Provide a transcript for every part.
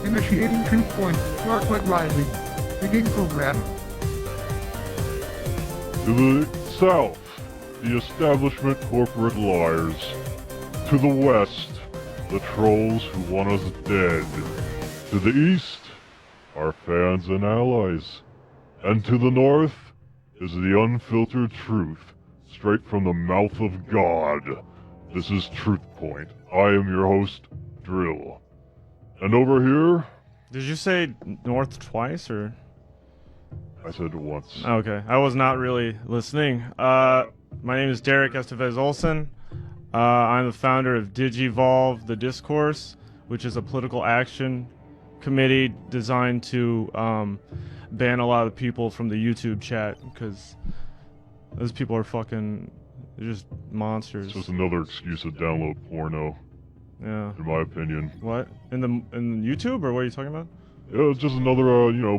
Initiating Truthpoint, DARKWEB Rising. Begin program. To the south, the establishment corporate liars. To the west, the trolls who want us dead. To the east, our fans and allies. And to the north is the unfiltered truth, straight from the mouth of God. This is Truthpoint. I am your host, Dril. And over here... Did you say north twice, or...? I said it once. Okay, I was not really listening. My name is Derek Estevez-Olsen. I'm the founder of Digivolve the Discourse, which is a political action committee designed to ban a lot of people from the YouTube chat, because those people are fucking... they're just monsters. It's just another excuse to download porno. Yeah. In my opinion. What? In YouTube, or what are you talking about? Yeah, it's just another,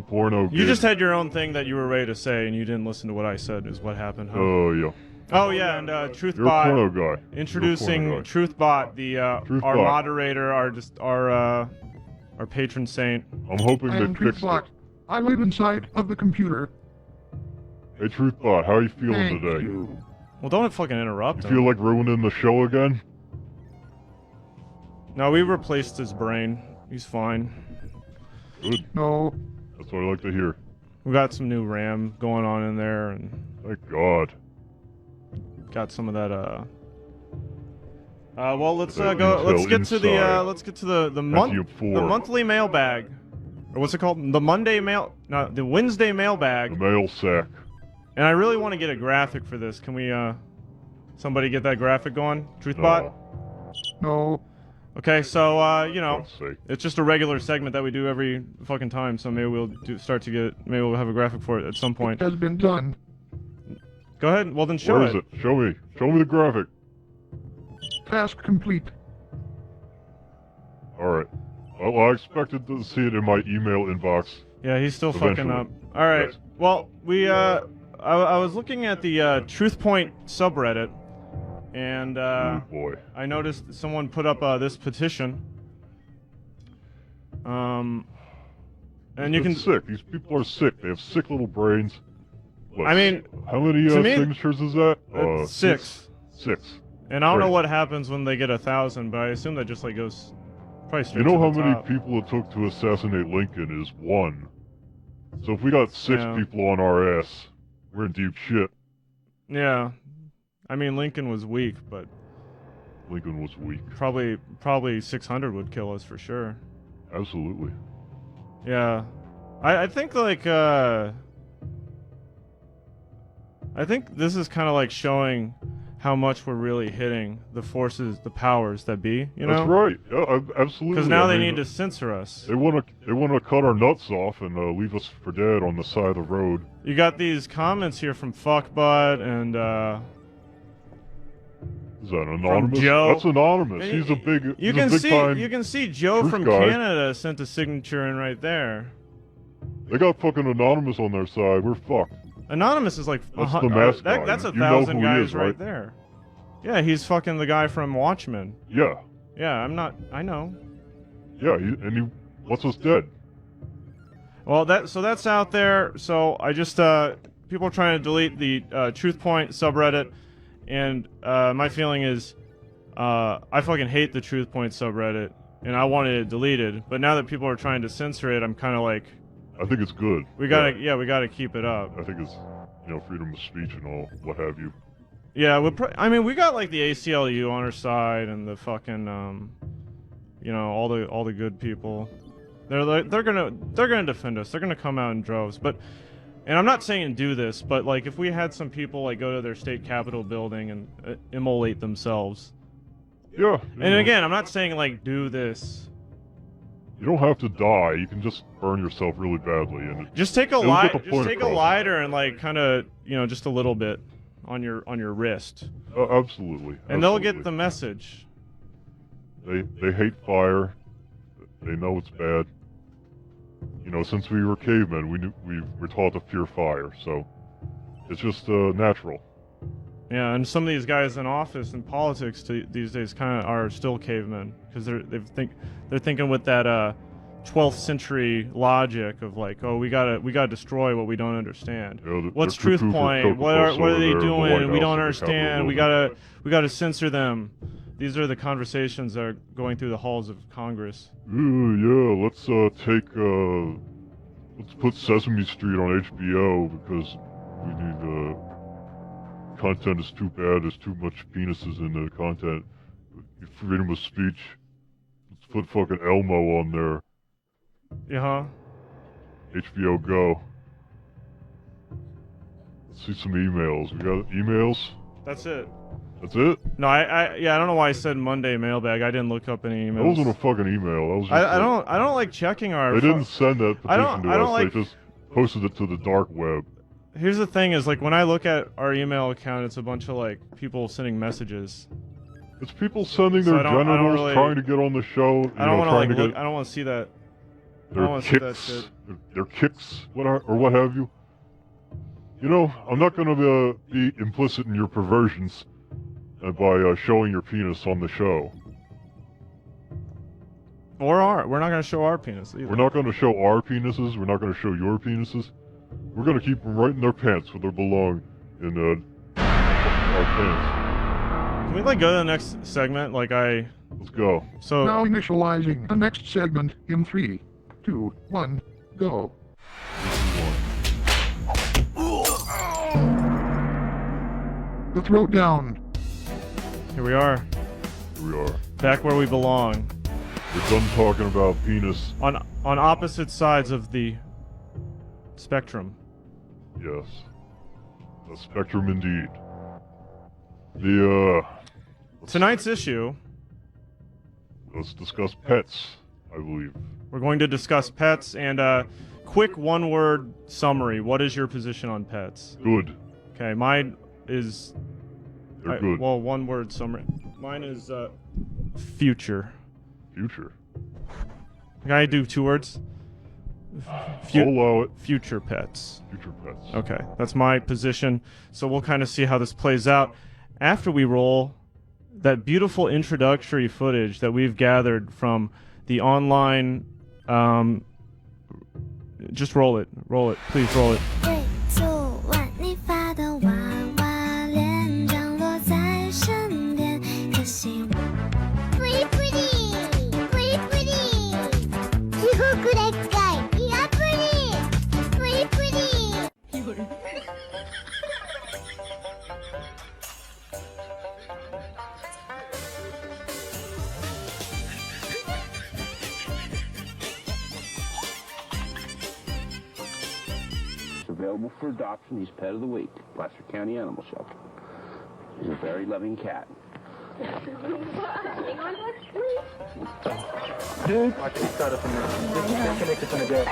porno. You just had your own thing that you were ready to say, and you didn't listen to what I said, is what happened, huh? Oh, yeah. Oh, yeah, and Truthbot. You're a porno guy. Introducing Truthbot, our moderator, our patron saint. I'm hoping I they am fixed Truthbot. it. I live inside of the computer. Hey, Truthbot, how are you feeling Thank today? you. Well, don't fucking interrupt You him. feel like ruining the show again? No, we replaced his brain. He's fine. Good. No. That's what I like to hear. We got some new RAM going on in there, and Thank God. got some of that, well, let's That go. Let's intel get to the inside. let's get to the monthly mailbag, or what's it called? The Wednesday mailbag. The mail sack. And I really want to get a graphic for this. Can we somebody get that graphic going? Truthbot. No. Okay, so God's sake. it's just a regular segment that we do every fucking time. So maybe we'll maybe we'll have a graphic for it at some point. It has been done. Go ahead. Well, then show Where is it? Show me. Show me the graphic. Task complete. Alright. Well, I expected to see it in my email inbox. Yeah, he's still fucking Eventually. up. All right. Yes. Well, we I was looking at the Truthpoint subreddit, and Oh boy. I noticed someone put up this petition. And you can sick. These people are sick. They have sick little brains. What, I mean, how many to me, signatures is that? six. Six. And I don't know Great. what happens when they get 1,000, but I assume that just like goes probably straight You know to how the many top. people it took to assassinate Lincoln is one. So if we got six Yeah. people on our ass, we're in deep shit. Yeah. I mean, Lincoln was weak, but Lincoln was weak. probably 600 would kill us for sure. Absolutely. Yeah. I think like I think this is kind of like showing how much we're really hitting the forces, the powers that be, you know? That's right. Yeah, absolutely. Because now I they mean, need to censor us. They want to cut our nuts off and leave us for dead on the side of the road. You got these comments here from Fuckbud and Is that anonymous? Joe. That's anonymous. And He's a big. You he's can a big see time, you can see Joe truth from guy. Canada sent a signature in right there. They got fucking anonymous on their side. We're fucked. Anonymous is like That's the mask guy. that's You 1,000 know who he guys is, right right? there. Yeah, he's fucking the guy from Watchmen. Yeah. Yeah, I know. Yeah. He wants us dead. Well, that's out there. So I just people are trying to delete the Truthpoint subreddit, and my feeling is I fucking hate the Truthpoint subreddit, and I wanted it deleted. But now that people are trying to censor it, I'm kind of like, I think it's good. we gotta keep it up. I think it's freedom of speech and all what have you. Yeah, I mean, we got like the ACLU on our side, and the fucking all the good people. They're gonna defend us. They're gonna come out in droves. And I'm not saying do this, but like if we had some people like go to their state capitol building and immolate themselves. Yeah. And again, I'm not saying like do this. You don't have to die. You can just burn yourself really badly, and Just take a It'll get the point across. lighter and like kind of just a little bit on your wrist, absolutely. and they'll absolutely. get the message. They hate fire. They know it's bad. Since we were cavemen, we were taught to fear fire. So it's just natural. Yeah, and some of these guys in office and politics these days kind of are still cavemen because they're thinking with that 12th century logic of like, oh, we gotta destroy what we don't understand. Yeah, What's they're cuckoo for Truthpoint? Cocoa What are Puffs they over there in the doing? White We don't House in the Capitol understand. We building. gotta censor them. These are the conversations that are going through the halls of Congress. Yeah, let's put Sesame Street on HBO because we need content is too bad. There's too much penises in the content. Freedom of speech. Let's put fucking Elmo on there. Yeah. HBO Go. Let's see some emails. We got emails? That's it. That's it? No, I don't know why I said Monday mailbag. I didn't look up any emails. That wasn't a fucking email. That was just I don't like checking our. They didn't send that petition to us. like. They just posted it to the dark web. Here's the thing: is like when I look at our email account, it's a bunch of like people sending messages. It's people sending their genitals, trying to get on the show. I don't want to like look. I don't want to see that. I don't want to see that shit. Their kicks, or what have you. You know, I'm not going to be implicit in your perversions by showing your penis on the show. We're not going to show our penis either. We're not going to show our penises. We're not going to show your penises. We're going to keep them right in their pants where they belong in our pants. Can we like go to the next segment? Let's go. So Now initializing the next segment in 3, 2, 1, go. The throat down. here we are, Here we are. back where we belong, We're done talking about penis. on opposite sides of the spectrum. Yes. A spectrum indeed. Tonight's issue, Let's discuss pets, I believe. we're going to discuss pets and quick one-word summary. What is your position on pets? Good. Okay, mine is. They're good. Well, one-word summary. Mine is future. Future. Can I do 2 words? I'll allow it. Future pets. Future pets. Okay, that's my position. So we'll kind of see how this plays out after we roll that beautiful introductory footage that we've gathered from the online. Just roll it. Roll it. Please roll it. 3、2、1，你发的娃娃脸降落在身边，可惜我。Pretty pretty, pretty pretty， すごくでっかい、いや pretty, pretty pretty。Available for adoption. He's pet of the week. Placer County Animal Shelter. He's a very loving cat. Dude, I can start up in there. Disconnect it from the dead.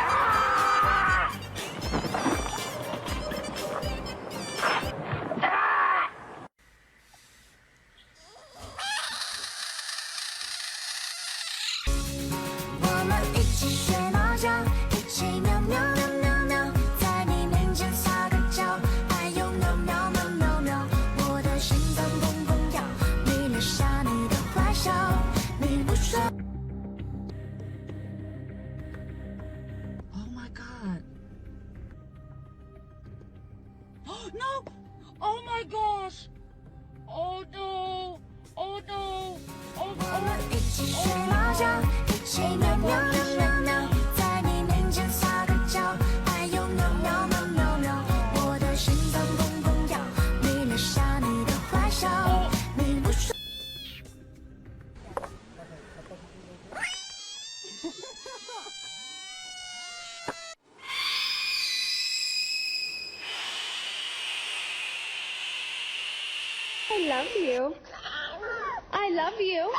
Oh my god. No! Oh my gosh! Oh no! Oh no! Oh no! 我们一起睡猫觉，一起喵喵喵喵喵，在你面前撒个娇，还有喵喵喵喵喵，我的心脏砰砰跳，迷恋上你的坏笑，你不说。I love you. I love you.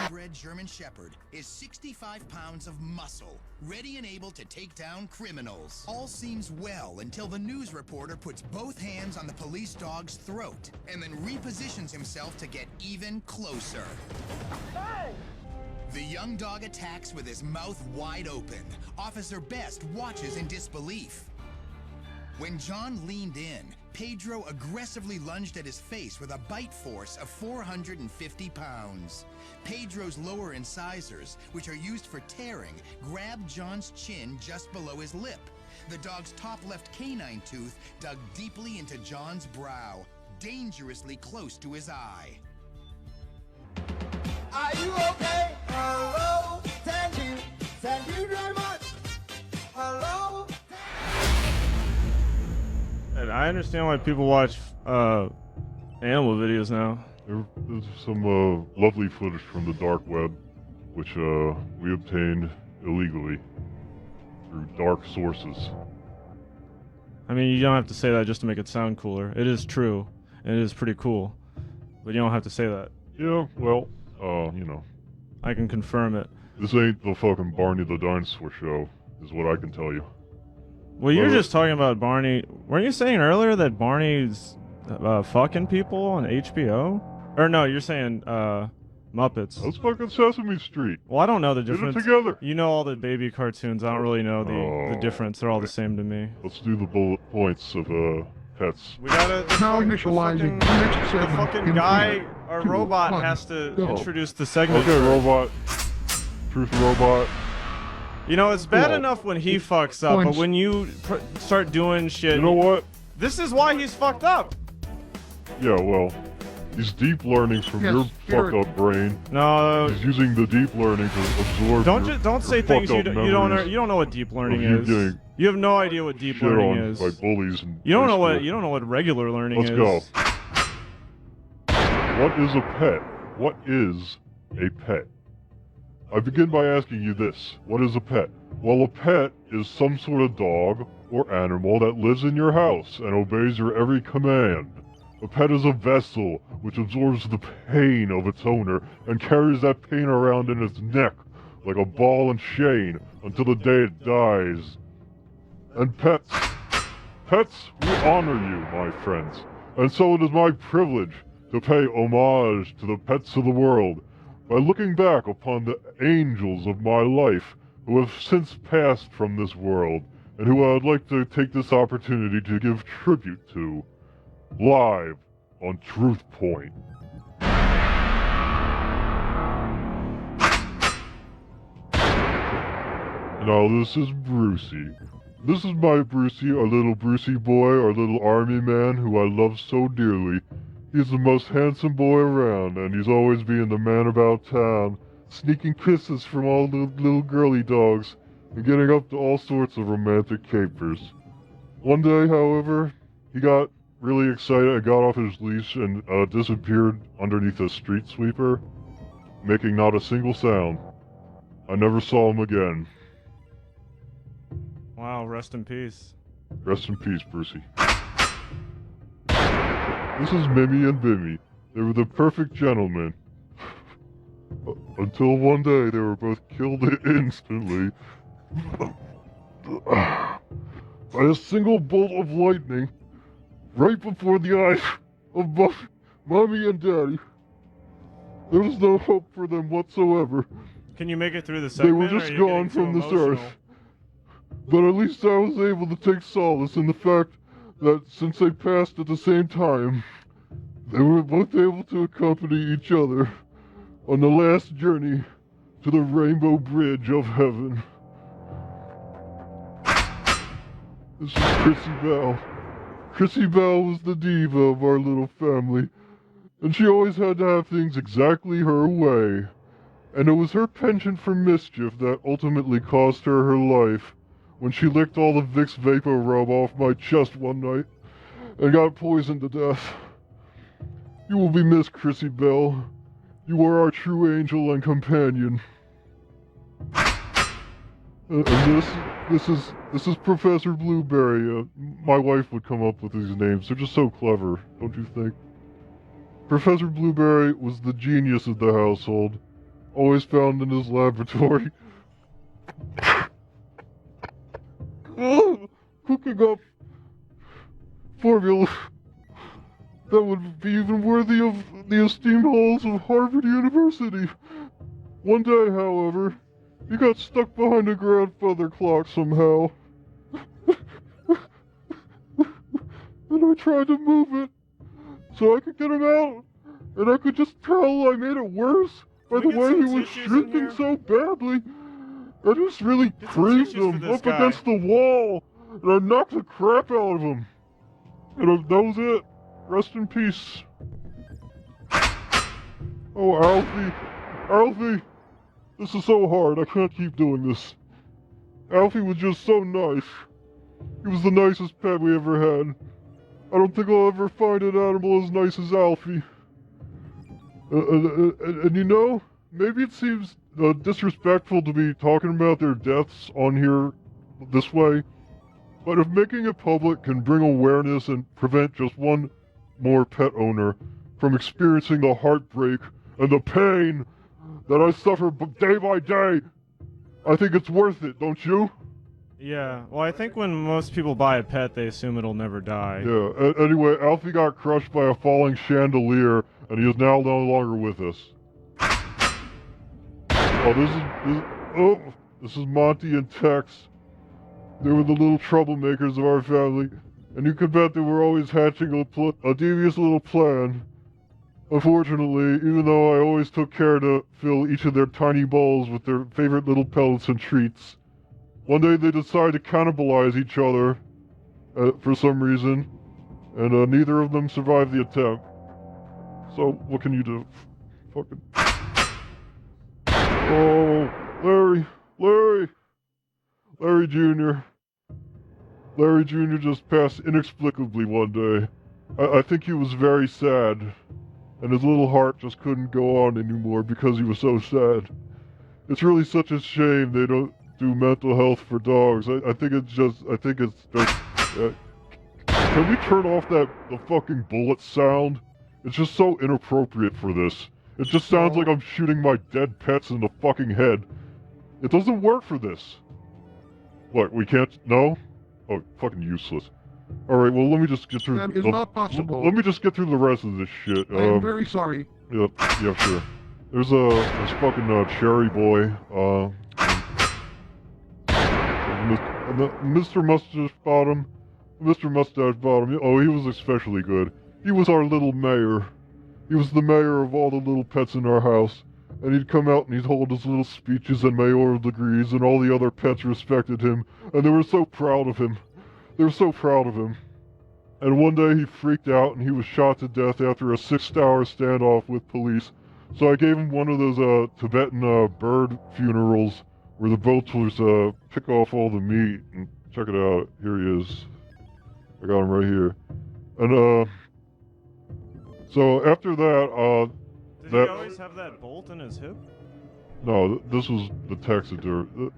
Bred German Shepherd is 65 pounds of muscle, ready and able to take down criminals. All seems well until the news reporter puts both hands on the police dog's throat and then repositions himself to get even closer. The young dog attacks with his mouth wide open. Officer Best watches in disbelief. When John leaned in, Pedro aggressively lunged at his face with a bite force of 450 pounds. Pedro's lower incisors, which are used for tearing, grabbed John's chin just below his lip. The dog's top left canine tooth dug deeply into John's brow, dangerously close to his eye. Are you okay? Hello? Thank you. Thank you very much. Hello? And I understand why people watch animal videos now. There's some lovely footage from the dark web, which we obtained illegally through dark sources. I mean, you don't have to say that just to make it sound cooler. It is true, and it is pretty cool, but you don't have to say that. Yeah, well, you know. I can confirm it. This ain't the fucking Barney the Dinosaur show, is what I can tell you. Well, you're just talking about Barney. Weren't you saying earlier that Barney's fucking people on HBO? Or no, you're saying Muppets. That's fucking Sesame Street. Well, I don't know the difference. Get it together. You know all the baby cartoons. I don't really know the difference. They're all the same to me. Let's do the bullet points of Pets. We gotta... Now initializing the next The segment. fucking in guy, 3, our 2, robot, 1, has to go. introduce the segment. Okay, robot. Truth robot. You know, it's bad Cool. enough when he fucks up, but Points. when you start doing shit... You know what? This is why he's fucked up. Yeah, well, these deep learnings from Yes, your Eric. fucked up brain. No, He's using the deep learning to absorb. don't say your things you fucked up don't, you don't know. memories You don't know what deep learning of you is. getting You have no idea what deep shit learning on is. by bullies and You don't know high what school. regular learning Let's is. go. What is a pet? What is a pet? I begin by asking you this. What is a pet? Well, a pet is some sort of dog or animal that lives in your house and obeys your every command. A pet is a vessel which absorbs the pain of its owner and carries that pain around in its neck like a ball and chain until the day it dies. And pets, we honor you, my friends. And so it is my privilege to pay homage to the pets of the world by looking back upon the angels of my life who have since passed from this world and who I would like to take this opportunity to give tribute to live on Truthpoint. Now this is Brucey. This is my Brucey, our little Brucey boy, our little army man who I love so dearly. He's the most handsome boy around, and he's always being the man about town, sneaking kisses from all the little girly dogs, and getting up to all sorts of romantic capers. One day, however, he got really excited and got off his leash and disappeared underneath a street sweeper, making not a single sound. I never saw him again. Wow, rest in peace. Rest in peace, Brucey. This is Mimi and Bimmy. They were the perfect gentlemen. Until one day they were both killed instantly by a single bolt of lightning right before the eyes of both Mommy and Daddy. There was no hope for them whatsoever. Can you make it through the They segment? were or are just you gone getting too from this emotional? earth. But at least I was able to take solace in the fact that since they passed at the same time, they were both able to accompany each other on the last journey to the Rainbow Bridge of Heaven. This is Chrissy Bell. Chrissy Bell was the diva of our little family, and she always had to have things exactly her way. And it was her penchant for mischief that ultimately cost her her life when she licked all the Vicks Vapor Rub off my chest one night and got poisoned to death. You will be missed, Chrissy Bell. You are our true angel and companion. And this is Professor Blueberry. My wife would come up with these names. They're just so clever, don't you think? Professor Blueberry was the genius of the household, always found in his laboratory. Cooking up formula that would be even worthy of the esteemed halls of Harvard University. One day, however, he got stuck behind a grandfather clock somehow. I tried to move it so I could get him out, and I could just tell I made it worse by the Can we get way he some was tissues in shrinking here? so badly. I just really Get some craved tissues for him this up guy. against the wall, and I knocked the crap out of him. And that was it. Rest in peace. Oh, Alfie. Alfie! This is so hard. I can't keep doing this. Alfie was just so nice. He was the nicest pet we ever had. I don't think I'll ever find an animal as nice as Alfie. And you know, maybe it seems disrespectful to be talking about their deaths on here this way, but if making it public can bring awareness and prevent just one more pet owner from experiencing the heartbreak and the pain that I suffer day by day, I think it's worth it, don't you? Yeah, well, I think when most people buy a pet, they assume it'll never die. Yeah, anyway, Alfie got crushed by a falling chandelier, and he is now no longer with us. Oh, this is Monty and Tex. They were the little troublemakers of our family, and you could bet they were always hatching a devious little plan. Unfortunately, even though I always took care to fill each of their tiny bowls with their favorite little pellets and treats, one day they decided to cannibalize each other for some reason, and neither of them survived the attempt. So, what can you do? Fucking... Oh, Larry Jr. Larry Jr. just passed inexplicably one day. I think he was very sad, and his little heart just couldn't go on anymore because he was so sad. It's really such a shame they don't do mental health for dogs. I think it's just... can we turn off the fucking bullet sound? It's just so inappropriate for this. It just sounds like I'm shooting my dead pets in the fucking head. It doesn't work for this. What, we can't... No? Oh, fucking useless. Alright, well, let me just get through... That is not possible. Let me just get through the rest of this shit. I am very sorry. Yeah, sure. There's this fucking cherry boy, Mr. Mustache Bottom. Oh, he was especially good. He was our little mayor. He was the mayor of all the little pets in our house. And he'd come out and he'd hold his little speeches and mayoral degrees, and all the other pets respected him, and they were so proud of him. They were so proud of him. And one day he freaked out and he was shot to death after a 6-hour standoff with police. So I gave him one of those Tibetan bird funerals where the vultures pick off all the meat. And check it out. Here he is. I got him right here. And so after that, Did he always have that bolt in his hip? No, this was the taxidermy.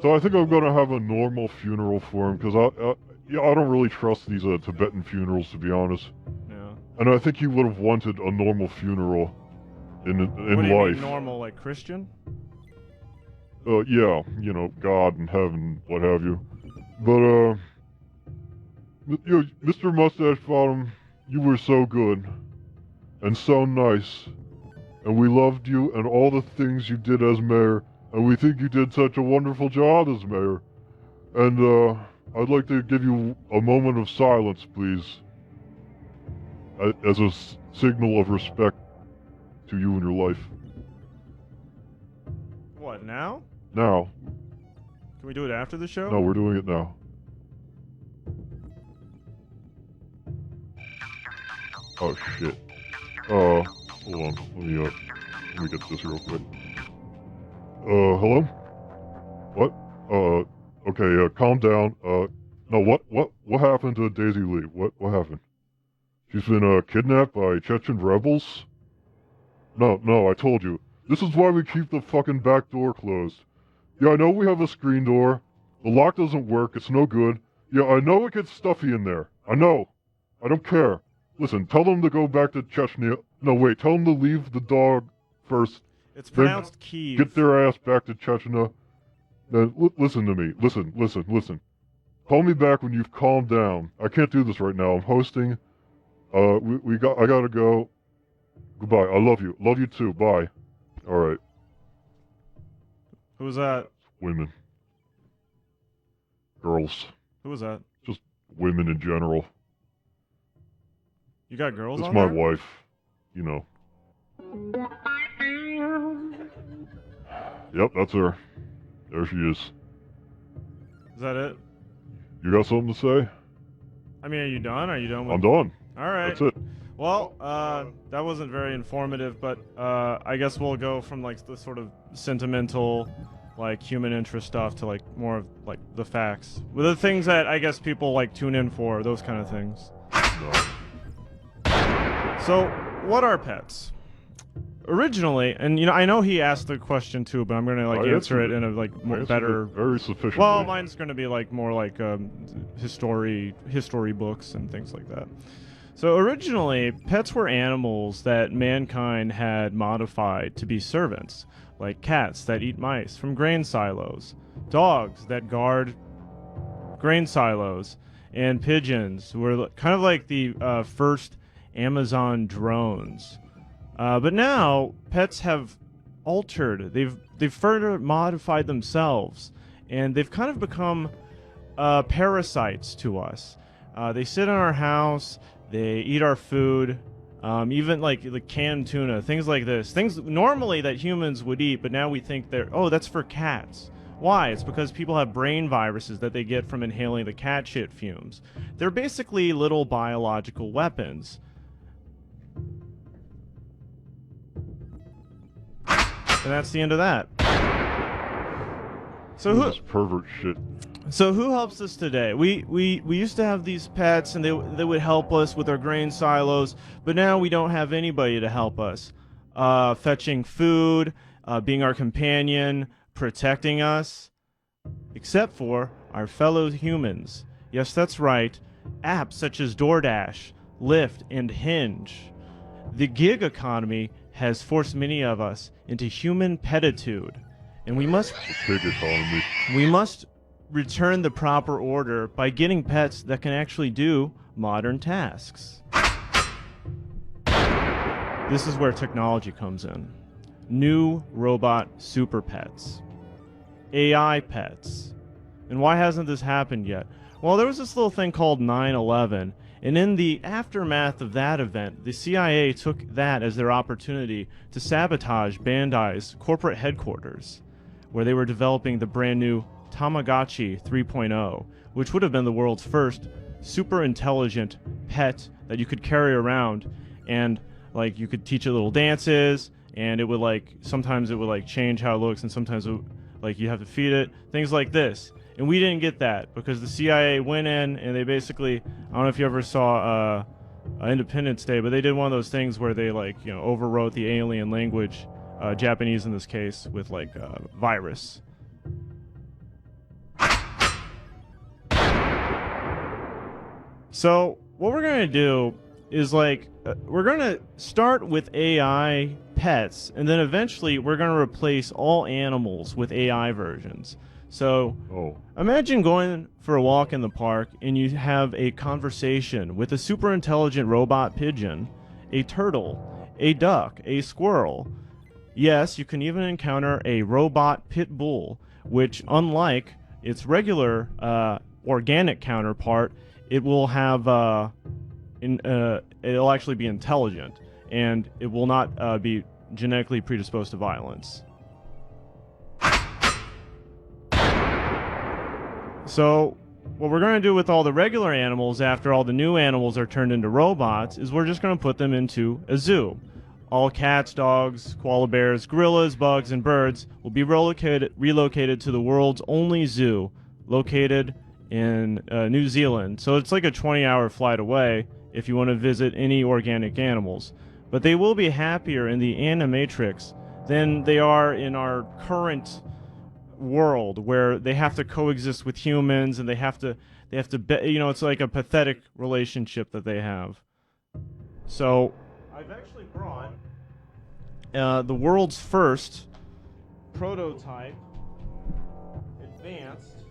So I think I'm gonna have a normal funeral for him, because I don't really trust these Tibetan funerals, to be honest. Yeah. And I think he would have wanted a normal funeral in What do you life. mean normal, like Christian? Yeah, you know, God and heaven, what have you. But Mr. Mustache Bottom, you were so good and so nice, and we loved you and all the things you did as mayor, and we think you did such a wonderful job as mayor. And I'd like to give you a moment of silence, please, as a signal of respect to you and your life. What, now? Now. Can we do it after the show? No, we're doing it now. Oh shit. Hold on. Let me get this real quick. Hello? What? Okay, calm down. No, what happened to Daisy Lee? What happened? She's been, kidnapped by Chechen rebels? No, I told you. This is why we keep the fucking back door closed. Yeah, I know we have a screen door. The lock doesn't work, it's no good. Yeah, I know it gets stuffy in there. I know. I don't care. Listen, tell them to go back to Chechnya. No, wait, tell them to leave the dog first. It's pronounced Kiev. Get their ass back to Chechnya. Then, listen to me. Listen. Call me back when you've calmed down. I can't do this right now. I'm hosting. I gotta go. Goodbye. I love you. Love you too. Bye. Alright. Who was that? Women. Girls. Who was that? Just women in general. You got girls It's on my there? wife. You know. Yep, that's her. There she is. Is that it? You got something to say? I mean, are you done? Are you done with... I'm done. All right. That's it. Well, that wasn't very informative, but I guess we'll go from like the sort of sentimental, like human interest stuff to like more of like the facts. With the things that I guess people like tune in for, those kind of things. No. So, what are pets? Originally, and you know, I know he asked the question too, but I'm gonna like I answer it answered in a like more Answered better. it very sufficiently. Well, mine's gonna be like more like history books and things like that. So originally, pets were animals that mankind had modified to be servants, like cats that eat mice from grain silos, dogs that guard grain silos, and pigeons were kind of like the first Amazon drones. But now pets have altered. They've further modified themselves, and they've kind of become parasites to us. They sit in our house. They eat our food. Even like the canned tuna, things like this. Things normally that humans would eat, but now we think that's for cats. Why? It's because people have brain viruses that they get from inhaling the cat shit fumes. They're basically little biological weapons. And that's the end of that. So This pervert shit. So who helps us today? We used to have these pets, and they would help us with our grain silos, but now we don't have anybody to help us. Fetching food, being our companion, protecting us, except for our fellow humans. Yes, that's right. Apps such as DoorDash, Lyft, and Hinge. The gig economy has forced many of us into human petitude, and we must return the proper order by getting pets that can actually do modern tasks. This is where technology comes in. New robot super pets. AI pets. And why hasn't this happened yet? Well, there was this little thing called 9/11, and in the aftermath of that event, the CIA took that as their opportunity to sabotage Bandai's corporate headquarters, where they were developing the brand new Tamagotchi 3.0, which would have been the world's first super intelligent pet that you could carry around, and like you could teach it little dances, and it would like sometimes it would like change how it looks, and sometimes it, like you have to feed it, things like this. And we didn't get that because the CIA went in and they basically, I don't know if you ever saw Independence Day, but they did one of those things where they like, you know, overwrote the alien language, Japanese in this case, with like virus. So what we're going to do is like, we're going to start with AI pets, and then eventually we're going to replace all animals with AI versions. So imagine going for a walk in the park and you have a conversation with a super intelligent robot pigeon, a turtle, a duck, a squirrel. Yes, you can even encounter a robot pit bull, which unlike its regular organic counterpart, it will have it'll actually be intelligent, and it will not be genetically predisposed to violence. So what we're going to do with all the regular animals after all the new animals are turned into robots is we're just going to put them into a zoo. All cats, dogs, koala bears, gorillas, bugs, and birds will be relocated to the world's only zoo, located in New Zealand. So it's like a 20-hour flight away if you want to visit any organic animals. But they will be happier in the Animatrix than they are in our current world, where they have to coexist with humans, and they have to you know, it's like a pathetic relationship that they have. So I've actually brought the world's first prototype advanced.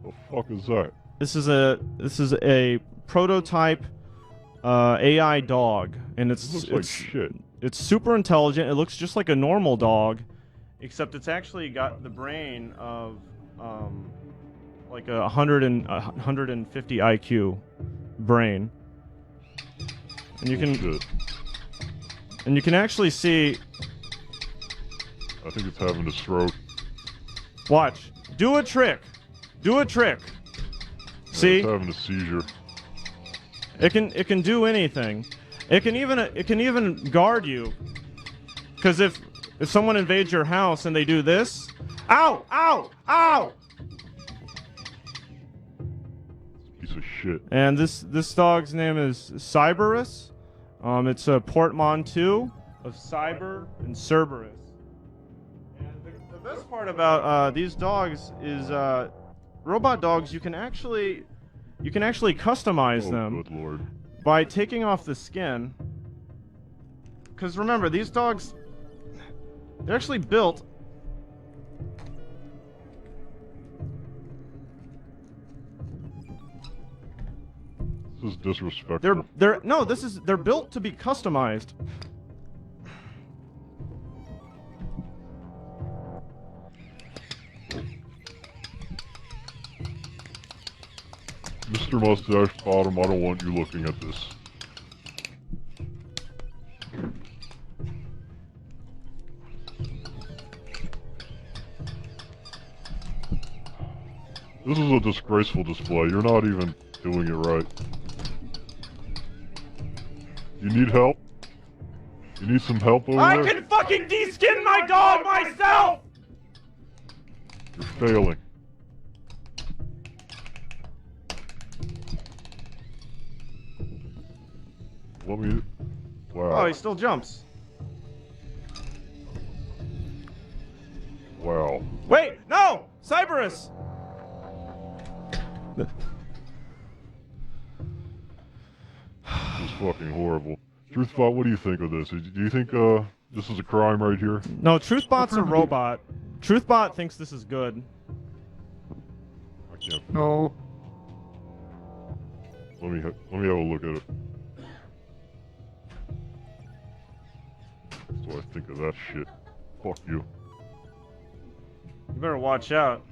The fuck is that? This is a prototype AI dog, and it's shit. It's super intelligent. It looks just like a normal dog, except it's actually got the brain of like 150 IQ. brain. And you can Shit. and you can actually see. I think it's having a stroke. Watch. Do a trick. Do a trick. Yeah, See? it's having a seizure. It can do anything. It can even guard you. Because if someone invades your house and they do this, ow, ow, ow. Piece of shit. And this dog's name is Cyberus. It's a portmanteau of cyber and Cerberus. And the best part about these dogs is robot dogs. You can actually customize them. Good lord. By taking off the skin. Because remember, these dogs, they're actually built. This is disrespectful. They're built to be customized. Mr. Mustache Bottom, I don't want you looking at this. This is a disgraceful display. You're not even doing it right. You need help? You need some help over I there? can fucking de-skin my dog myself! You're failing. Let me... Wow. Oh, he still jumps. Wow. Wait, no! Cyberus! This is fucking horrible. Truthbot, what do you think of this? Do you think, this is a crime right here? No, Truthbot's a robot. Truthbot thinks this is good. I can't... No. Let me have a look at it. That's what I think of that shit. Fuck you. You better watch out.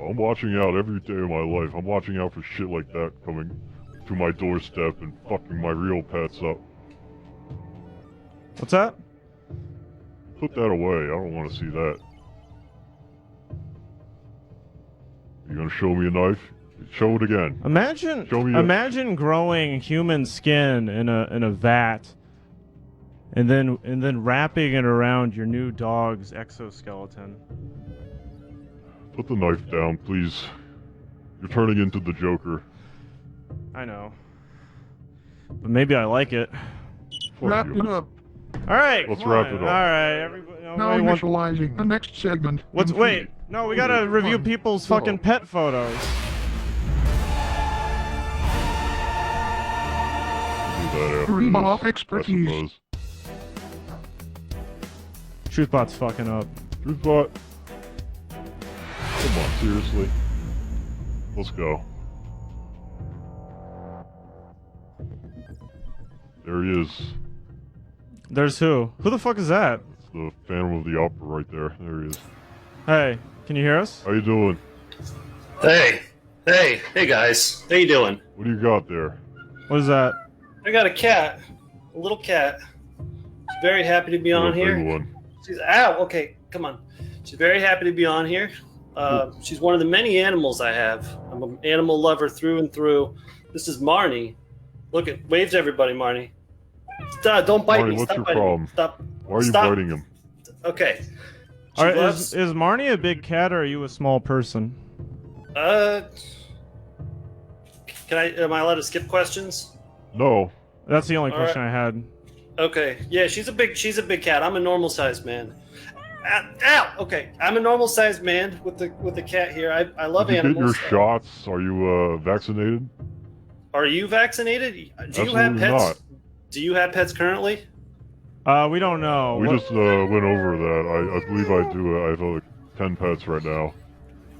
I'm watching out every day of my life. I'm watching out for shit like that coming to my doorstep and fucking my real pets up. What's that? Put that away. I don't want to see that. You gonna show me a knife? Show it again. Imagine, Show me imagine growing human skin in a vat, and then wrapping it around your new dog's exoskeleton. Put the knife down, please. You're turning into the Joker. I know, but maybe I like it. Fuck Wrap you. it up. All right, Let's come wrap on. it up. All right, everybody. Now initializing the next segment. in Wait? 3, No, we gotta 2, review 1, people's go. fucking pet photos. Do that after Remote this, expertise. I suppose. Truthbot's fucking up. Truthbot. Come on, seriously. Let's go. There he is. There's who? Who the fuck is that? It's the Phantom of the Opera right there. There he is. Hey, can you hear us? How you doing? Hey guys, how you doing? What do you got there? What is that? I got a cat, a little cat. She's very happy to be on A big here. one. She's okay, come on. She's very happy to be on here. She's one of the many animals I have. I'm an animal lover through and through. This is Marnie. Look at, wave to everybody, Marnie. Stop, don't bite Marnie, me. what's Stop your biting problem? me. Stop. Why are you Stop. biting him? Okay. She All right, loves- is Marnie a big cat or are you a small person? Am I allowed to skip questions? No. That's the only All question I had. Okay. Yeah, she's a big cat. I'm a normal sized man. Ow! Okay, I'm a normal sized man with the cat here. I love Did you animals. get your shots? Are you vaccinated? Are you vaccinated? Do you have Absolutely pets? not. Do you have pets currently? We don't know. We just went over that. I believe I do. I have like 10 pets right now.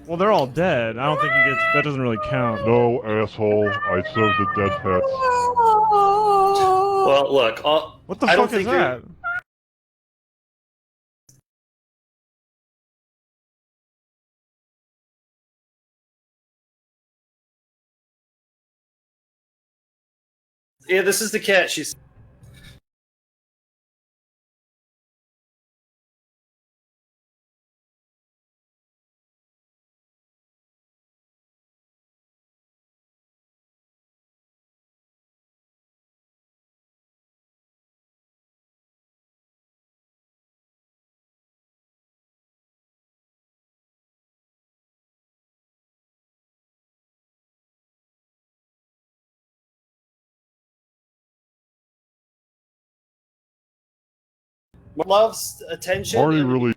Well, they're all dead. I don't think you get. That doesn't really count. No, asshole. I served the dead pets. Well, look. What the I don't fuck is think you're- that? Yeah, this is the cat. She's. Loves attention. Marty really.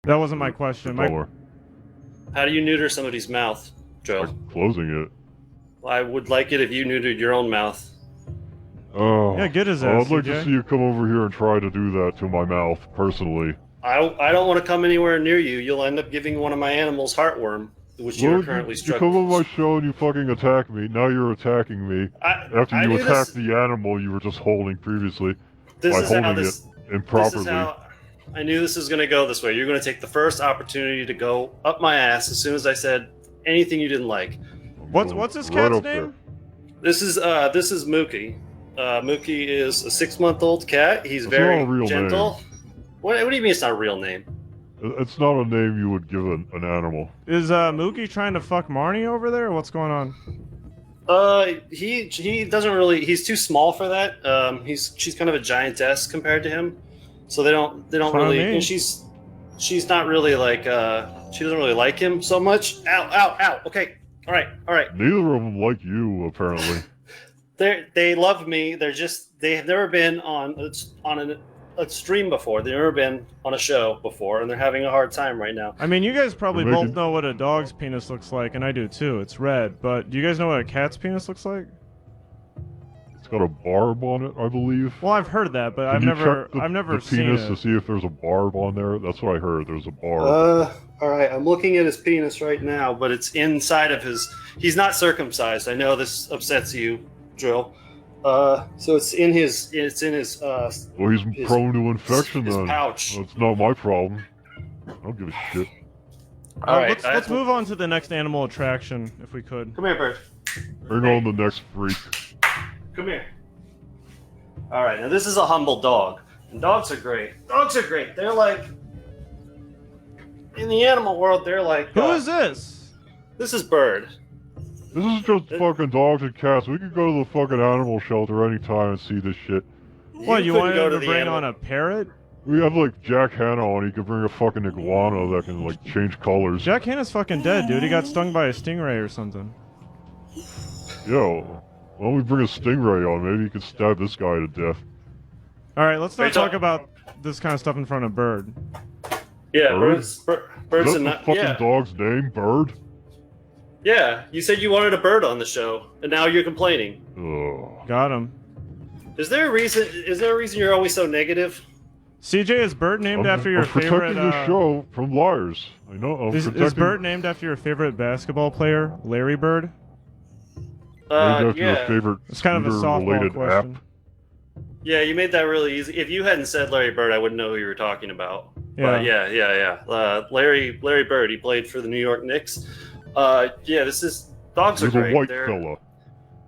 That wasn't my question. How do you neuter somebody's mouth, Joe? Closing it. I would like it if you neutered your own mouth. Oh. Yeah, get his ass, I'd like CJ. to see you come over here and try to do that to my mouth, personally. I don't want to come anywhere near you. You'll end up giving one of my animals heartworm, which you're currently You struggling. come on my show and you fucking attack me. Now you're attacking me. After you attacked the animal you were just holding previously. By holding it improperly. I knew this was going to go this way. You're going to take the first opportunity to go up my ass as soon as I said anything you didn't like. What's this cat's name? This is Mookie. Mookie is a 6-month-old cat. He's It's very not a real gentle. name. What do you mean it's not a real name? It's not a name you would give an animal. Is Mookie trying to fuck Marnie over there? What's going on? He doesn't really. He's too small for that. She's kind of a giantess compared to him, so they don't really. And she's not really like. She doesn't really like him so much. Ow! Okay, all right. Neither of them like you, apparently. They love me. They have never been on a stream before. They've never been on a show before, and they're having a hard time right now. I mean, you guys probably both know what a dog's penis looks like, and I do too. It's red. But do you guys know what a cat's penis looks like? It's got a barb on it, I believe. Well, I've heard that, but I've never seen penis it. to see if there's a barb on there. That's what I heard. There's a barb. All right. I'm looking at his penis right now, but it's inside of his. He's not circumcised. I know this upsets you, Drill. So it's in his. Well, he's prone to infection his then. pouch. That's not my problem. I don't give a shit. All right. Let's move on to the next animal attraction, if we could. Come here, Bird. Bring on the next freak. Come here. All right. Now this is a humble dog, and dogs are great. Dogs are great. They're like in the animal world. They're like. Who is this? This is Bird. This is just fucking dogs and cats. We could go to the fucking animal shelter anytime and see this shit. What, you want to bring on a parrot? We have like Jack Hanna on. He could bring a fucking iguana that can like change colors. Jack Hanna's fucking dead, dude. He got stung by a stingray or something. Yo, why don't we bring a stingray on? Maybe you could stab this guy to death. Alright, let's not talk about this kind of stuff in front of Bird. Yeah, Bird? Bird's Is that the fucking dog's name, Bird? Yeah, you said you wanted a bird on the show, and now you're complaining. Ugh. Got him. Is there a reason you're always so negative? CJ, is Bird named after your I'm favorite? protecting the show from liars. I know. Is Bird named after your favorite basketball player, Larry Bird? Named after your Yeah. favorite It's kind of a softball related question. app. Yeah, you made that really easy. If you hadn't said Larry Bird, I wouldn't know who you were talking about. Yeah. But yeah. Larry Bird. He played for the New York Knicks. Dogs are He's a great. white fella.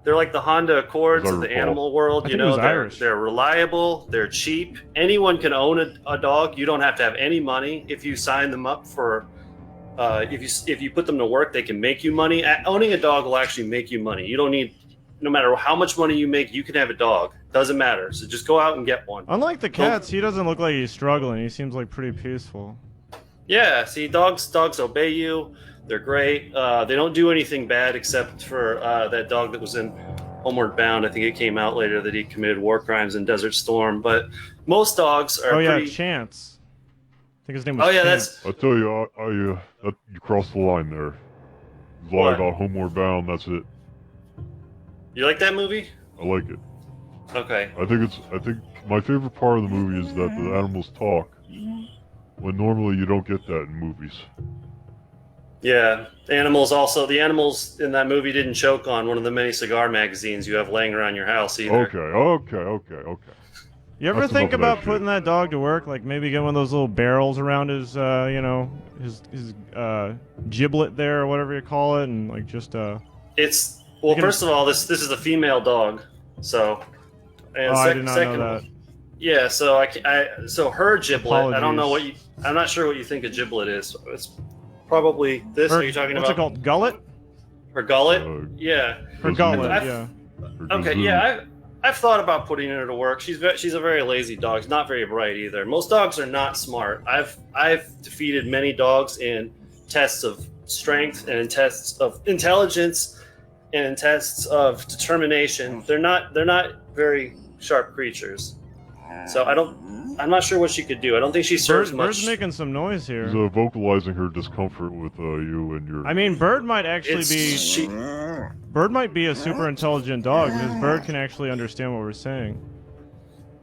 They're like the Honda Accords As I of the recall. animal world. I You think he was know, Irish. they're reliable. They're cheap. Anyone can own a dog. You don't have to have any money if you sign them up for. If you put them to work, they can make you money. Owning a dog will actually make you money. You don't need. No matter how much money you make, you can have a dog. Doesn't matter. So just go out and get one. Unlike the cats, he doesn't look like he's struggling. He seems like pretty peaceful. Yeah, see, dogs obey you. They're great. They don't do anything bad except for that dog that was in Homeward Bound. I think it came out later that he committed war crimes in Desert Storm. But most dogs are Oh yeah, pretty... Chance. think his name was. Oh yeah, Ken. that's. I tell you, you crossed the line there. You lie What? about Homeward Bound. That's it. You like that movie? I like it. Okay. I think my favorite part of the movie is that the animals talk, when normally you don't get that in movies. Yeah, the animals in that movie didn't choke on one of the many cigar magazines you have laying around your house either. Okay. You ever That's think enough of about that putting that dog to work? Like maybe get one of those little barrels around his, his giblet there or whatever you call it, and like just It's well, first of all, this is a female dog, so. And I did not know that. Yeah, so so her giblet. I don't know Apologies. I'm not sure what you think a giblet is. It's probably this. Are you talking what's about? What's it called? Gullet? Her gullet? Yeah. Her gullet. Yeah. Okay. Yeah. I've thought about putting her to work. She's a very lazy dog. She's not very bright either. Most dogs are not smart. I've defeated many dogs in tests of strength and in tests of intelligence and in tests of determination. They're not very sharp creatures. So I'm not sure what she could do. I don't think she serves much. Bird's making some noise here. She's vocalizing her discomfort with you and your. I mean, Bird might actually Bird might be a super intelligent dog because Bird can actually understand what we're saying.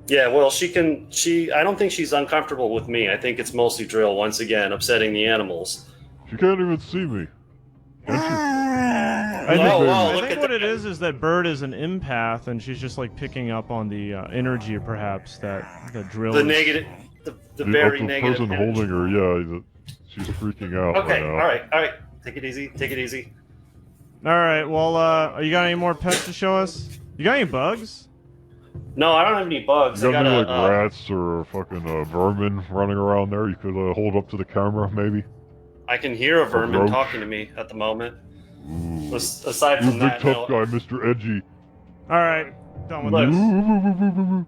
Yeah, well, she can. I don't think she's uncomfortable with me. I think it's mostly Dril once again upsetting the animals. She can't even see me. Can she? I think what it is that Bird is an empath, and she's just like picking up on the energy, perhaps that Dril. The is. negative, the very the negative. person holding her, yeah, she's freaking out. Okay, right now. all right. Take it easy. Take it easy. All right. Well, you got any more pets to show us? You got any bugs? No, I don't have any bugs. You I got got any like rats or fucking vermin running around there? You could hold up to the camera, maybe. I can hear a vermin roach. talking to me at the moment. Ooh. Aside You from big that, tough no. guy, Mr. Edgy. All right. Done with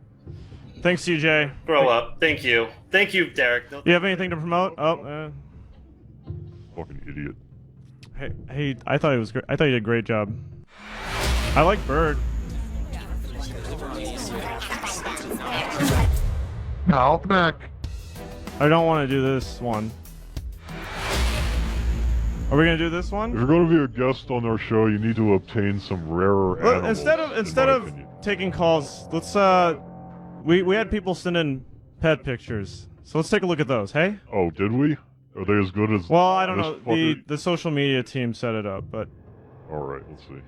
this. Thanks, CJ. Grow up. Thank you. Thank you, Derek. No, You have anything to promote? Oh. Fucking idiot. Hey, I thought he was great. I thought you did a great job. I like Bird. Now back. I don't want to do this one. Are we gonna do this one? If you're going to be a guest on our show, you need to obtain some rarer animals. Instead of taking calls, let's we had people send in pet pictures, so let's take a look at those. Hey? Oh, did we? Are they as good as? Well, I don't this know. fucker? The social media team set it up, but. All right, let's see.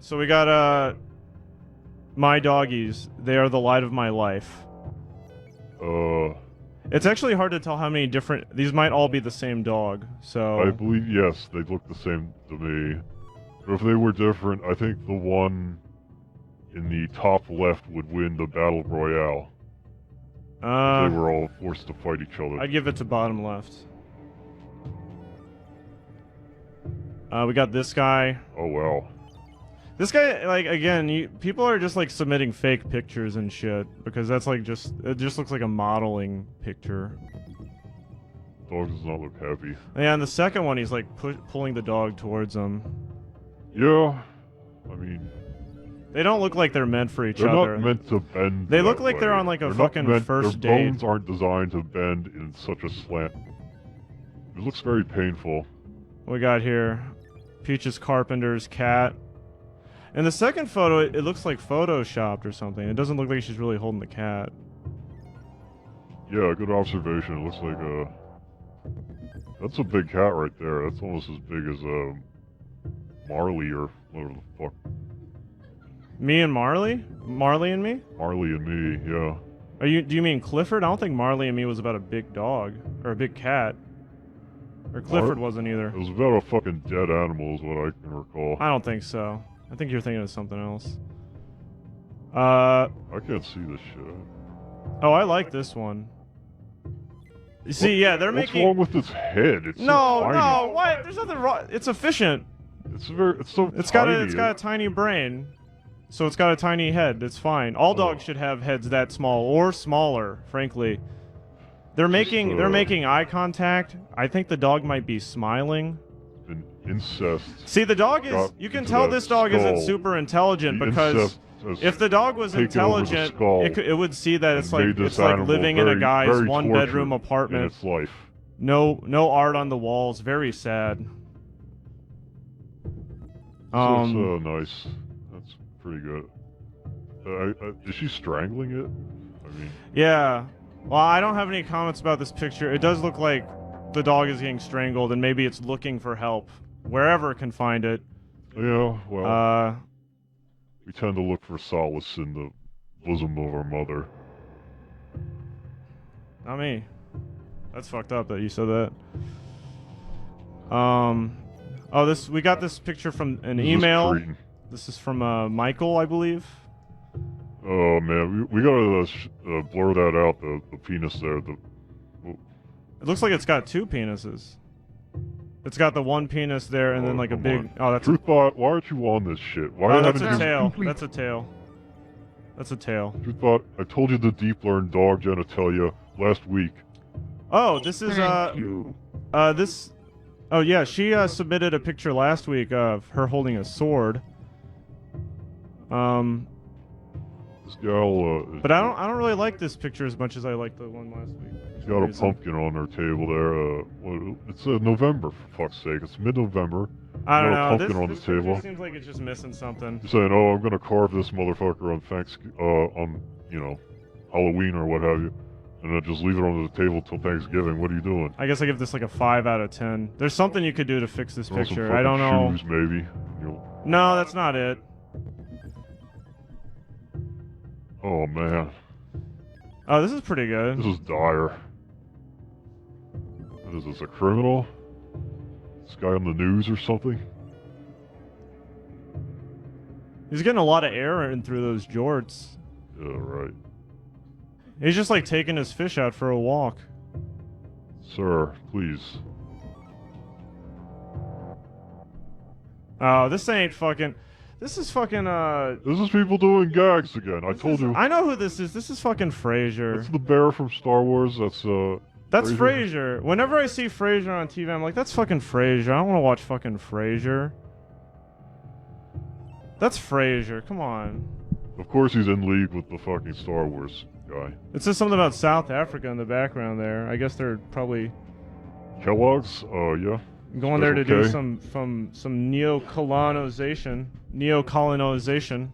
So we got my doggies. They are the light of my life. It's actually hard to tell how many different. These might all be the same dog. So I believe yes, they look the same to me. But if they were different, I think the one in the top left would win the battle royale. If they were all forced to fight each other. I'd give it to bottom left. We got this guy. Oh wow. This guy, like, again, people are just like submitting fake pictures and shit because that's like it just looks like a modeling picture. Dog does not look happy. Yeah, and the second one, he's like pulling the dog towards him. Yeah, I mean, they don't look like they're meant for each they're other. not meant to bend. They look that like way. they're on like a They're fucking not meant, first their date. bones aren't designed to bend in such a slant. It looks very painful. What we got here? Peaches Carpenter's cat. In the second photo, it looks like photoshopped or something. It doesn't look like she's really holding the cat. Yeah, good observation. It looks like that's a big cat right there. That's almost as big as Marley or whatever the fuck. Me and Marley? Marley and me? Marley and me, yeah. Do you mean Clifford? I don't think Marley and me was about a big dog or a big cat. Or Clifford wasn't either. It was about a fucking dead animal, is what I can recall. I don't think so. I think you're thinking of something else. I can't see this shit. Oh, I like this one. You see, yeah, they're What's making. wrong with its head? It's No, so tiny. no, what? There's nothing wrong. It's efficient. It's so It's tiny. got a tiny brain, so it's got a tiny head. It's fine. All dogs should have heads that small or smaller. Frankly, they're making eye contact. I think the dog might be smiling. An incest. See, the dog is. You can tell this dog isn't super intelligent because If the dog was taken over the intelligent, skull it would see that it's and like made this living animal in a guy's very one-bedroom tortured apartment. in its life. No art on the walls. Very sad. That's nice. That's pretty good. Is she strangling it? I mean, yeah. Well, I don't have any comments about this picture. It does look like the dog is getting strangled, and maybe it's looking for help wherever it can find it. yeah. Well, we tend to look for solace in the bosom of our mother. Not me. That's fucked up that you said that. Oh, we got this picture from an email. This is from Michael, I believe. Oh man, we gotta blur that out. The penis there. It looks like it's got two penises. It's got the one penis there, and then like a big. Oh, that's. Truthbot, why aren't you on this shit? Why Oh, that's a haven't you... tail. That's a tail. That's a tail. Truthbot, I told you the deep learned dog genitalia last week. Oh, this is this. Oh yeah, she submitted a picture last week of her holding a sword. This gal. But I don't really like this picture as much as I like the one last week. She's got a pumpkin on her table there. It's November, for fuck's sake. It's mid-November. I don't know. A pumpkin on the table. Picture seems like it's just missing something. You're saying, "Oh, I'm gonna carve this motherfucker on on Halloween or what have you," and then just leave it on the table till Thanksgiving. What are you doing? I guess I give this like a 5 out of 10. There's something you could do to fix this picture. Some I don't know. shoes, maybe. No, that's not it. Oh man. Oh, this is pretty good. This is dire. What is this, a criminal? This guy on the news or something? He's getting a lot of air in through those jorts. Yeah, right. He's just like taking his fish out for a walk. Sir, please. Oh, this ain't fucking... This is fucking, This is people doing gags again. I told you. I know who this is. This is fucking Frasier. That's the bear from Star Wars. That's Frasier. Whenever I see Frasier on TV, I'm like, that's fucking Frasier. I don't want to watch fucking Frasier. That's Frasier. Come on. Of course he's in league with the fucking Star Wars guy. It says something about South Africa in the background there. I guess they're probably... Kellogg's? Yeah. Going there to do some neo-colonization. Neo-colonization.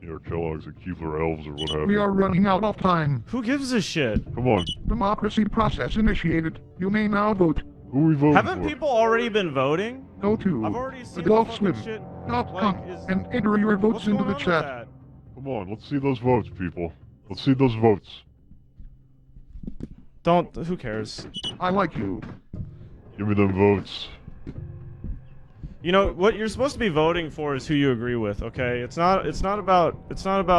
Yeah, Kellogg's and Keebler Elves or what have you. We are running out of time. Who gives a shit? Come on. Democracy process initiated. You may now vote. Who are we voting Haven't for? people already been voting? Go to I've already seen adultswim.com and enter your votes into the chat. Come on, let's see those votes, people. Let's see those votes. Don't. Who cares? I like you. Give me them votes. You know what you're supposed to be voting for is who you agree with. Okay, it's not about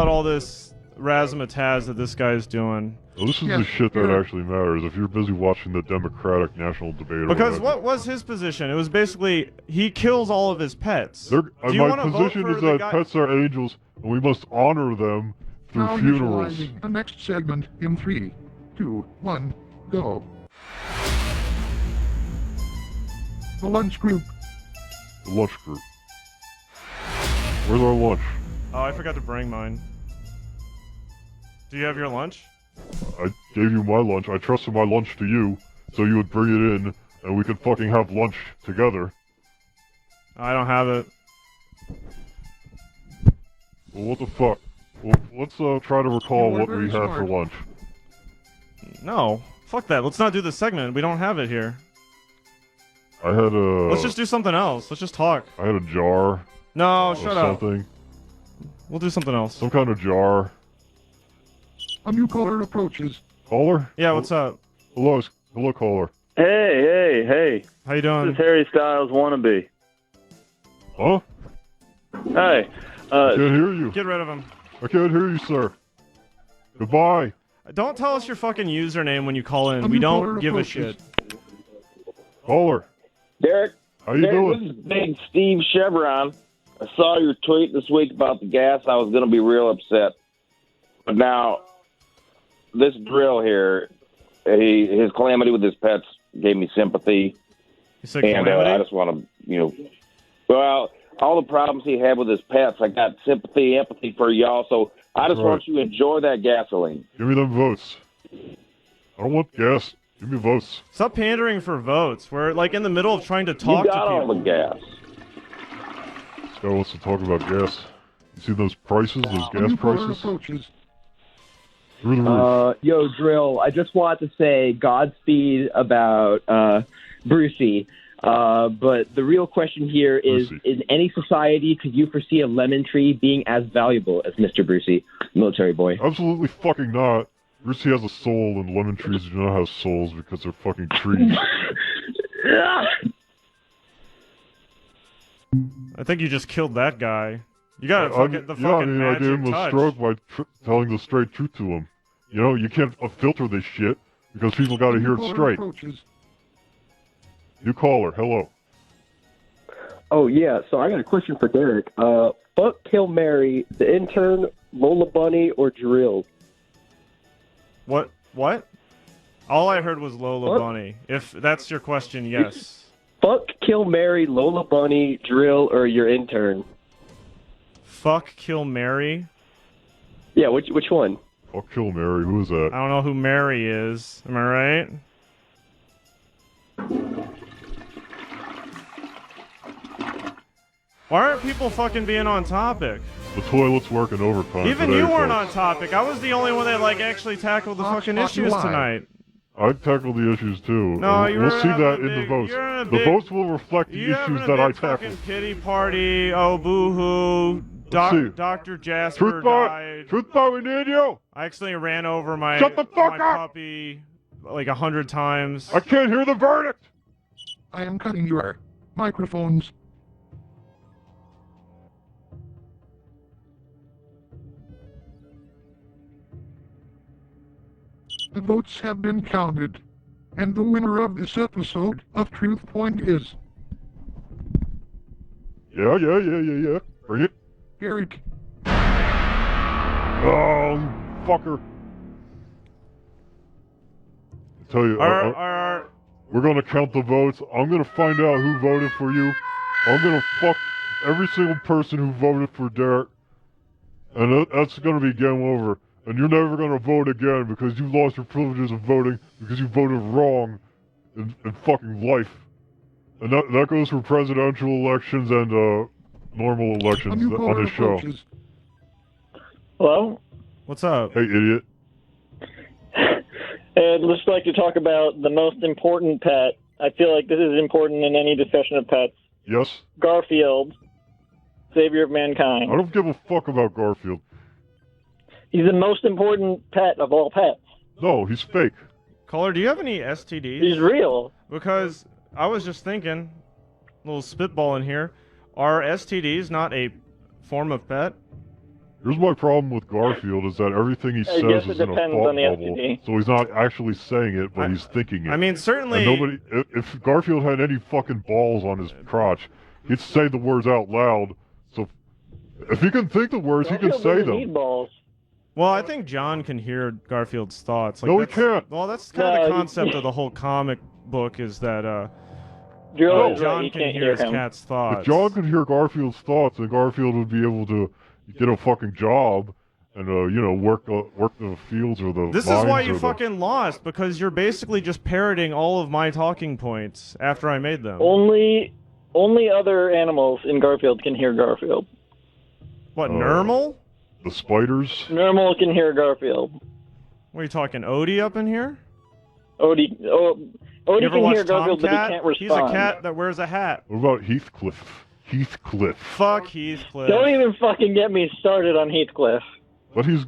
all this razzmatazz that this guy's doing. Well, this is the shit that actually matters. If you're busy watching the Democratic national debate, because what was his position? It was basically he kills all of his pets. My position is that pets are angels, and we must honor them through Now funerals. initializing the next segment in 3, 2, 1, go. The lunch group. The lunch group. Where's our lunch? Oh, I forgot to bring mine. Do you have your lunch? I gave you my lunch. I trusted my lunch to you, so you would bring it in, and we could fucking have lunch together. I don't have it. Well, what the fuck? Well, let's try to recall what we had for lunch. No, fuck that. Let's not do this segment. We don't have it here. I had a... Let's just do something else. Let's just talk. I had a jar. No, shut up. Something. We'll do something else. Some kind of jar. A new caller approaches. Caller? Yeah, what's up? Hello, caller. Hey. How you doing? This is Harry Styles wannabe. Huh? Hey. I can't hear you. Get rid of him. I can't hear you, sir. Goodbye. Don't tell us your fucking username when you call in. We don't give a shit. Caller. Derek. How you doing? This is Big Steve Chevron. I saw your tweet this week about the gas. I was going to be real upset. But now, this drill here, his calamity with his pets gave me sympathy. You said calamity? I just want to, well, all the problems he had with his pets. I got sympathy, empathy for y'all, so I just want you to enjoy that gasoline. Give me them votes. I don't want gas. Give me votes. Stop pandering for votes. We're like in the middle of trying to talk you got to people. all the gas. This guy wants to talk about gas. You see those prices, those gas prices? Through the roof. Yo, Drill, I just want to say Godspeed about Brucey. But the real question here is, in any society, could you foresee a lemon tree being as valuable as Mr. Brucey, military boy? Absolutely fucking not. Brucey has a soul, and lemon trees do not have souls because they're fucking trees. I think you just killed that guy. You got I gave him a touch. stroke by telling the straight truth to him. You know, you can't filter this shit because people got to hear it straight. New caller, hello. Oh, yeah, so I got a question for Derek. Fuck, kill, marry, the intern, Lola Bunny, or Drill? What? All I heard was Lola Bunny. If that's your question, yes. Fuck, kill, marry, Lola Bunny, Drill, or your intern? Fuck, kill, marry? Yeah, which one? Fuck, kill, marry, who is that? I don't know who Mary is. Am I right? Why aren't people fucking being on topic? The toilet's working overtime. Even today, you weren't folks. on topic. I was the only one that like actually tackled the fucking issues tonight. I tackled the issues too. No, and you're we'll see having that a in the big- votes. you're in a The big- votes will reflect the You having issues a that I big tackled. fucking pity party. Oh, boo-hoo. Let's see. Dr. Jasper Truthpoint! died. Truthpoint, we need you! I accidentally ran over my, Shut the fuck my up! puppy like 100 times. I can't hear the verdict! I am cutting your microphones. The votes have been counted, and the winner of this episode of Truthpoint is Yeah. Bring it. Eric. Oh, fucker. I tell you, we're gonna count the votes. I'm gonna find out who voted for you. I'm gonna fuck every single person who voted for Derek. And that's gonna be game over. And you're never gonna vote again because you lost your privileges of voting because you voted wrong in fucking life. And that goes for presidential elections and normal elections on this show. Hello? What's up? Hey, idiot. I'd just like to talk about the most important pet. I feel like this is important in any discussion of pets. Yes? Garfield, savior of mankind. I don't give a fuck about Garfield. He's the most important pet of all pets. No, he's fake. Caller, do you have any STDs? He's real. Because I was just thinking, a little spitball in here, are STDs not a form of pet? Here's my problem with Garfield is that everything he says guess it is in a depends thought on the bubble. STD. So he's not actually saying it, but he's thinking it. I mean, certainly... And nobody, if Garfield had any fucking balls on his crotch, he'd say the words out loud. So if he can think the words, he can say them. Need balls. Well, I think John can hear Garfield's thoughts. Like, No, he can't. Well, that's kind of the concept of the whole comic book is that John can hear his cat's thoughts. If John could hear Garfield's thoughts, then Garfield would be able to get a fucking job and work the fields or the This is why you fucking lost, because you're basically just parroting all of my talking points after I made them. Only other animals in Garfield can hear Garfield. What, Nermal? The spiders? Nermal can hear Garfield. What are you talking, Odie up in here? Odie You ever can watch hear Garfield, but he Tomcat? can't respond. He's a cat that wears a hat. What about Heathcliff? Heathcliff. Fuck Heathcliff. Don't even fucking get me started on Heathcliff. But he's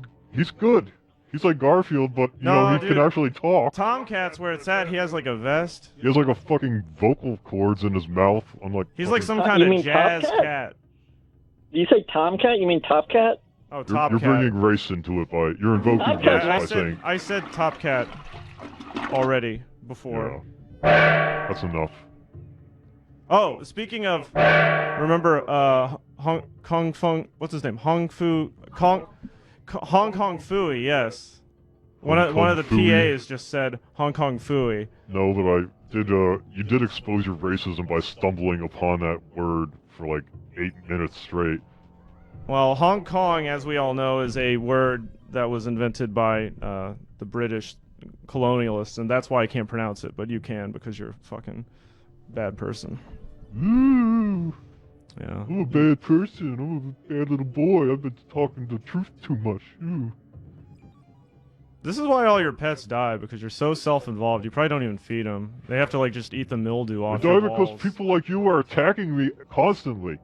good. He's like Garfield, but he dude, can actually talk. Tomcat's where it's at. He has like a vest. He has like a fucking vocal cords in his mouth. I'm like, He's like some You kind of mean jazz Topcat? cat. Do you say Tomcat? You mean Top Cat? Oh, you're Top Cat. bringing race into it by you're invoking Tomcat. race by saying I said Top Cat already before. that's enough. Oh, speaking of, remember Kong Fung? What's his name? Hong Kong Fooey. Yes. One of the PAs just said Hong Kong Fooey. No, but I did. You did expose your racism by stumbling upon that word for like 8 minutes straight. Well, Hong Kong, as we all know, is a word that was invented by the British colonialists, and that's why I can't pronounce it, but you can because you're a fucking bad person. Ooh. Yeah. I'm a bad person. I'm a bad little boy. I've been talking the truth too much. Ooh. This is why all your pets die, because you're so self-involved. You probably don't even feed them. They have to like just eat the mildew off They your die because walls. people like you are attacking me constantly.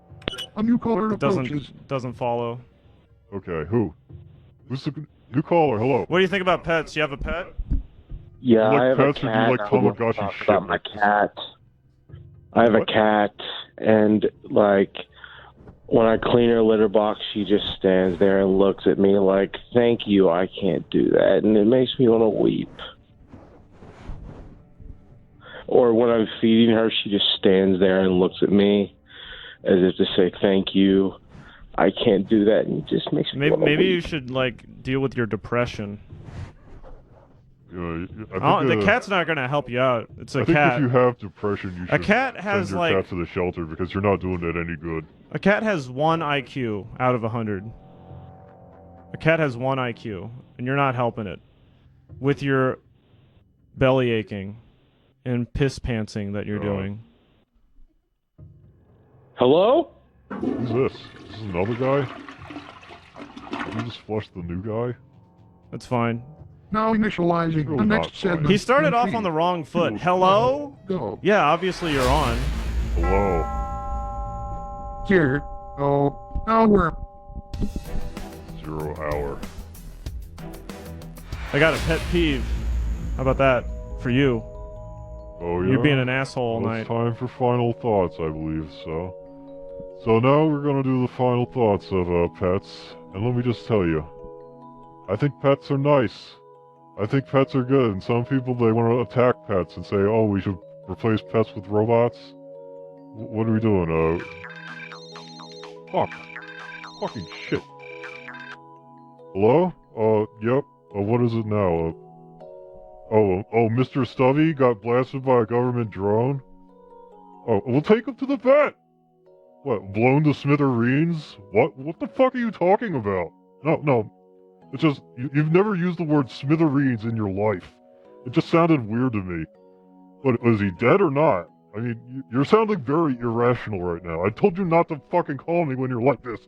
A new caller approaches. Doesn't follow. Okay, who? Who's the new caller? Hello. What do you think about pets? You have a pet? Yeah, You like I have pets a or cat. do you like I would Tamagotchi talk shit? about my cat. I have a cat, and like when I clean her litter box, she just stands there and looks at me like, "Thank you, I can't do that," and it makes me want to weep. Or when I'm feeding her, she just stands there and looks at me as if to say, "Thank you, I can't do that," and it just makes me want to Maybe weep. you should like deal with your depression. I think, the cat's not gonna help you out. It's a I think cat. if you have depression, you should A cat has, send your like- cat to the shelter because you're not doing it any good. A cat has 1 IQ out of 100. A cat has 1 IQ, and you're not helping it with your belly aching and piss pantsing that you're doing. Hello? Who's this? Is this another guy? Did you just flush the new guy? That's fine. Now initializing the not next fine. segment. He started off Three, on the wrong foot. two, Hello? Go. Yeah, obviously you're on. Hello. Here. Oh, now we're 0 hour. I got a pet peeve. How about that? For you. Oh yeah? You're being an asshole all Well, night. it's time for final thoughts, I believe, so. So now we're gonna do the final thoughts of pets, and let me just tell you. I think pets are nice. I think pets are good, and some people, they want to attack pets and say, oh, we should replace pets with robots. What are we doing? Fuck. Fucking shit. Hello? Yep. What is it now? Mr. Stubby got blasted by a government drone? Oh, we'll take him to the vet! What, blown to smithereens? What the fuck are you talking about? No. It's just, you've never used the word smithereens in your life. It just sounded weird to me. But is he dead or not? I mean, you're sounding very irrational right now. I told you not to fucking call me when you're like this.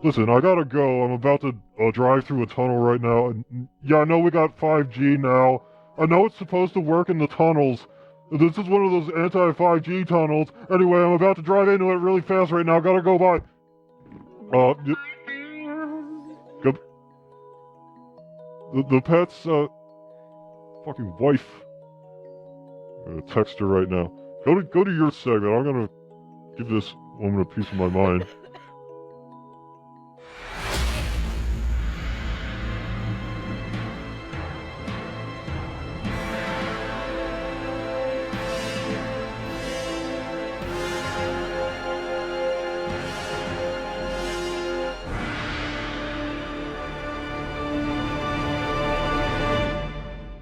Listen, I gotta go. I'm about to drive through a tunnel right now. And yeah, I know we got 5G now. I know it's supposed to work in the tunnels. This is one of those anti-5G tunnels. Anyway, I'm about to drive into it really fast right now. Gotta go by. The pet's, fucking wife. I'm gonna text her right now. Go to your segment. I'm gonna give this woman a piece of my mind.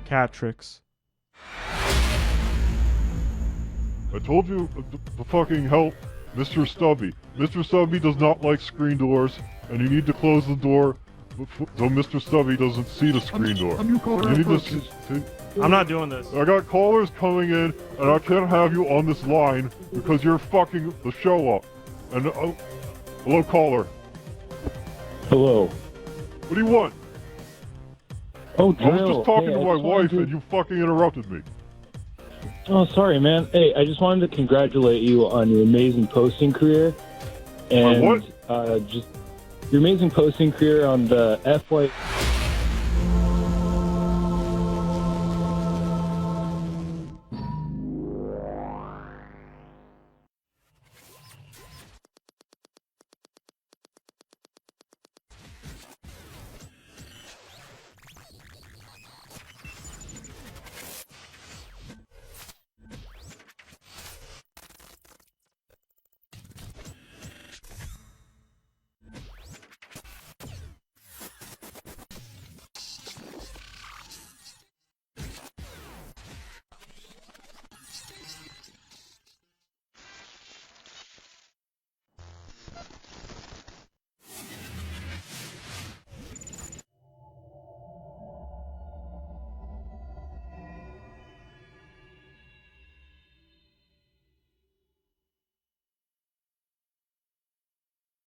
Cat tricks. I told you to fucking help Mr. Stubby. Mr. Stubby does not like screen doors, and you need to close the door so Mr. Stubby doesn't see the screen door. You need to I'm not doing this. I got callers coming in, and I can't have you on this line because you're fucking the show up. And, hello, caller. Hello. What do you want? Oh, I was Dril. just talking Hey, to I my just wanted wife, to- and you fucking interrupted me. Oh, sorry, man. Hey, I just wanted to congratulate you on your amazing posting career. And My what? just your amazing posting career on the FY